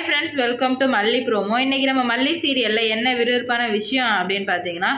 Hi friends, welcome to மல்லி promo. இன்றைக்கி நம்ம மல்லி சீரியலில் என்ன விறுவிறுப்பான விஷயம் அப்படின்னு பார்த்தீங்கன்னா,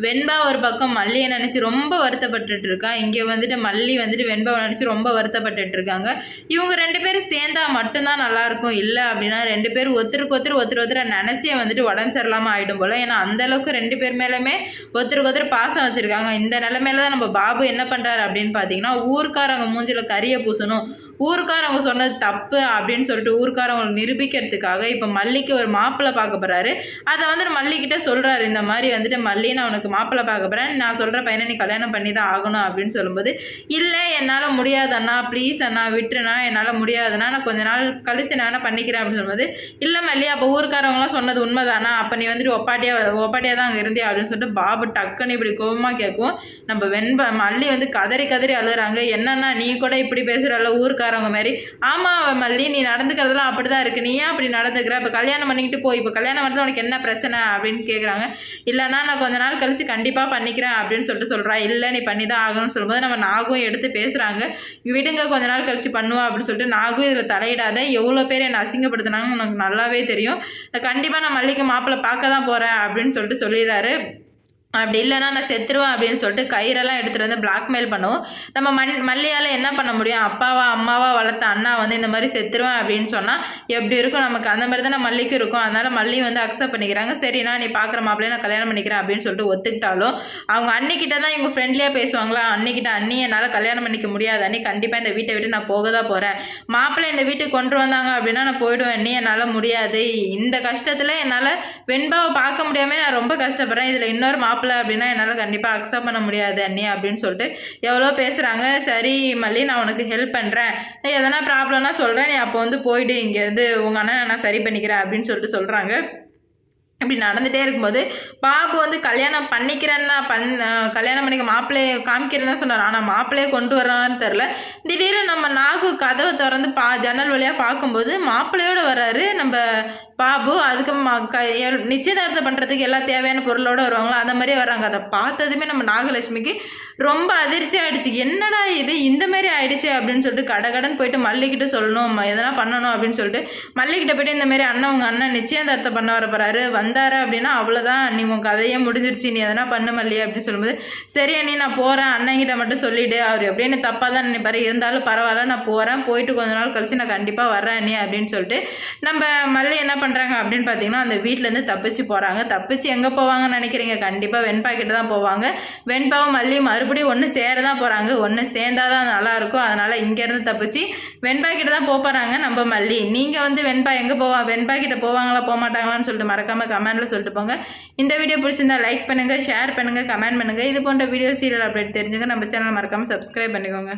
வெண்பா ஒரு பக்கம் மல்லியை நினச்சி ரொம்ப வருத்தப்பட்டுட்டு இருக்கா. இங்கே வந்துட்டு மல்லி வந்துட்டு வெண்பாவை நினச்சி ரொம்ப வருத்தப்பட்டுட்டு இருக்காங்க. இவங்க ரெண்டு பேரும் சேர்ந்தா மட்டும்தான் நல்லாயிருக்கும். இல்லை அப்படின்னா ரெண்டு பேரும் ஒருத்தரை நினச்சே வந்துட்டு உடம்பு சரியில்லாமல் ஆகிடும் போல். ஏன்னா அந்தளவுக்கு ரெண்டு பேர் மேலுமே ஒருத்தருக்கு பாசம் வச்சுருக்காங்க. இந்த நிலைமையில தான் நம்ம பாபு என்ன பண்ணுறாரு அப்படின்னு பார்த்தீங்கன்னா, ஊர்க்காரங்க மூஞ்சில் கரியை பூசணும், ஊருக்காரவங்க சொன்னது தப்பு அப்படின்னு சொல்லிட்டு ஊருக்காரவங்களை நிரூபிக்கிறதுக்காக இப்போ மல்லிக்கு ஒரு மாப்பிள்ளை பார்க்க போகிறாரு. அதை வந்துட்டு மல்லிக்கிட்ட சொல்கிறாரு, இந்த மாதிரி வந்துட்டு மல்லி நான் உனக்கு மாப்பிள்ளை பார்க்க போகிறேன், நான் சொல்கிற பையனை நீ கல்யாணம் பண்ணி தான் ஆகணும் அப்படின்னு சொல்லும்போது, இல்லை என்னால் முடியாது அண்ணா, ப்ளீஸ் அண்ணா விட்டுருண்ணா, என்னால் முடியாதுண்ணா, நான் கொஞ்ச நாள் கழிச்சு நான் என்ன பண்ணிக்கிறேன் அப்படின்னு சொல்லும்போது, இல்லை மல்லி அப்போ ஊருக்காரவங்களாம் சொன்னது உண்மைதானா, அப்போ நீ வந்துட்டு ஒப்பாட்டியாக தான் அங்கே இருந்தே அப்படின்னு சொல்லிட்டு பாபு டக்குன்னு இப்படி கோபமாக கேட்கும். நம்ம மல்லி வந்து கதறி அழுகுறாங்க. என்னன்னா நீ கூட இப்படி பேசுகிறல்ல ஊருக்காரவங்க மாதிரி. ஆமாம் மல்லி, நீ நடந்துக்கிறதுலாம் அப்படி தான் இருக்குது, நீ ஏன் அப்படி நடந்துக்கிற, இப்போ கல்யாணம் பண்ணிக்கிட்டு போய் இப்போ கல்யாணம் பண்ணுறது உனக்கு என்ன பிரச்சனை அப்படின்னு கேட்குறாங்க. இல்லைனா நான் கொஞ்ச நாள் கழிச்சு கண்டிப்பாக பண்ணிக்கிறேன் அப்படின்னு சொல்கிறா. இல்லை நீ பண்ணி தான் ஆகணும்னு சொல்லும்போது நம்ம நாகும் எடுத்து பேசுகிறாங்க. விடுங்க கொஞ்ச நாள் கழிச்சு பண்ணுவா அப்படின்னு சொல்லிட்டு, நாகும் இதில் தலையிடாத, எவ்வளோ பேர் என்னை அசிங்கப்படுத்தினாங்கன்னு உனக்கு நல்லாவே தெரியும், கண்டிப்பாக நான் மல்லிக்கு மாப்பிள்ளை பார்க்க தான் போகிறேன் அப்படின்னு சொல்லிட்டு சொல்லிடுறாரு. அப்படி இல்லைனா நான் செத்துருவேன் அப்படின்னு சொல்லிட்டு கயிறெல்லாம் எடுத்துகிட்டு வந்து பிளாக்மெயில் பண்ணுவோம். நம்ம மல்லியால் என்ன பண்ண முடியும், அம்மாவா வளர்த்த அண்ணா வந்து இந்த மாதிரி செத்துருவேன் அப்படின்னு சொன்னால் எப்படி இருக்கும் நமக்கு, அந்த மாதிரி தான் மல்லிக்கு இருக்கும். அதனால் மல்லி வந்து அக்செப்ட் பண்ணிக்கிறாங்க. சரிண்ணா நீ பார்க்குற மாப்பிள்ளையை நான் கல்யாணம் பண்ணிக்கிறேன் அப்படின்னு சொல்லிட்டு ஒத்துக்கிட்டாலும் அவங்க அன்னிக்கிட்ட தான் இவங்க ஃப்ரெண்ட்லியாக பேசுவாங்களா. அன்னிக்கிட்ட அண்ணி என்னால் கல்யாணம் பண்ணிக்க முடியாது, அண்ணி கண்டிப்பாக இந்த வீட்டை விட்டு நான் போக தான் போகிறேன், மாப்பிள்ளை இந்த வீட்டுக்கு கொண்டு வந்தாங்க அப்படின்னா நான் போயிடுவேன், அண்ணி என்னால் முடியாது, இந்த கஷ்டத்தில் என்னால் வெண்பாவை பார்க்க முடியாமல் நான் ரொம்ப கஷ்டப்படுறேன், இதில் இன்னொரு மாப்பிள்ளை அப்படின்னா என்னால் கண்டிப்பாக அக்செப்ட் பண்ண முடியாது அண்ணி அப்படின்னு சொல்லிட்டு எவ்வளோ பேசுகிறாங்க. சரி மல்லி நான் உனக்கு ஹெல்ப் பண்ணுறேன், எதனா ப்ராப்ளம்னா சொல்கிறேன், நீ அப்போ வந்து போயிட்டு இங்கேருந்து உங்கள் அண்ணனை நான் சரி பண்ணிக்கிறேன் அப்படின்னு சொல்லிட்டு சொல்கிறாங்க. இப்படி நடந்துகிட்டே இருக்கும்போது பாபு வந்து கல்யாணம் பண்ணிக்கிறேன்னா கல்யாணம் பண்ணிக்க மாப்பிள்ளையை காமிக்கிறேன்னு தான் சொன்னார். ஆனால் மாப்பிள்ளையை கொண்டு வரான்னு தெரில. திடீர்னு நம்ம நாகு கதவை திறந்து ஜன்னல் வழியாக பார்க்கும்போது மாப்பிள்ளையோடு வர்றாரு நம்ம பாபு. அதுக்கு நிச்சயதார்த்தம் பண்ணுறதுக்கு எல்லா தேவையான பொருளோடு வருவாங்களோ அந்த மாதிரியே வர்றாங்க. அதை பார்த்ததுமே நம்ம நாகலட்சுமிக்கு ரொம்ப அதிர்ச்சி ஆகிடுச்சு. என்னடா இது இந்த மாதிரி ஆகிடுச்சு அப்படின்னு சொல்லிட்டு கடகடன் போயிட்டு மல்லிக்கிட்ட சொல்லணும், எதனா பண்ணணும் அப்படின்னு சொல்லிட்டு மல்லிக்கிட்ட போய்ட்டு இந்த மாதிரி உங்கள் அண்ணன் நிச்சயதார்த்தம் பண்ண வர போகிறாரு, வந்தார் அப்படின்னா அவ்வளோதான், நீ உன் கதையே முடிஞ்சிடுச்சு, நீ எதனா பண்ண மல்லி அப்படின்னு சொல்லும்போது, சரி அண்ணி நான் போகிறேன், அண்ணங்கிட்ட மட்டும் சொல்லிவிடு, அவர் எப்படின்னு தப்பாக தான் நினைப்பாரு, இருந்தாலும் பரவாயில்ல நான் போகிறேன், போயிட்டு கொஞ்ச நாள் கழிச்சு நான் கண்டிப்பாக வர்றேன் அண்ணி அப்படின்னு சொல்லிட்டு நம்ம மல்லி என்ன பண்ணுறாங்க அப்படின்னு பார்த்தீங்கன்னா அந்த வீட்டிலேருந்து தப்பிச்சு போகிறாங்க. தப்பிச்சு எங்கே போவாங்கன்னு நினைக்கிறீங்க, கண்டிப்பாக வெண்பா கிட்ட தான் போவாங்க. வெண்பாவும் மல்லி மறுபடியும் ஒன்று சேர தான் போகிறாங்க, ஒன்று சேர்ந்தால் தான் நல்லாயிருக்கும். அதனால் இங்கேருந்து தப்பிச்சு வெண்பா கிட்ட தான் போகிறாங்க நம்ம மல்லி. நீங்கள் வந்து வெண்பா எங்கே வெண்பா கிட்ட போவாங்களா போக மாட்டாங்களான்னு சொல்லிட்டு மறக்காமல் கமெண்ட்டில் சொல்லிட்டு போங்க. இந்த வீடியோ பிடிச்சிருந்தா லைக் பண்ணுங்கள், ஷேர் பண்ணுங்கள், கமெண்ட் பண்ணுங்கள். இது போன்ற வீடியோ சீரியல் அப்டேட் தெரிஞ்சுங்க நம்ம சேனலை மறக்காமல் சப்ஸ்கிரைப் பண்ணிக்கோங்க.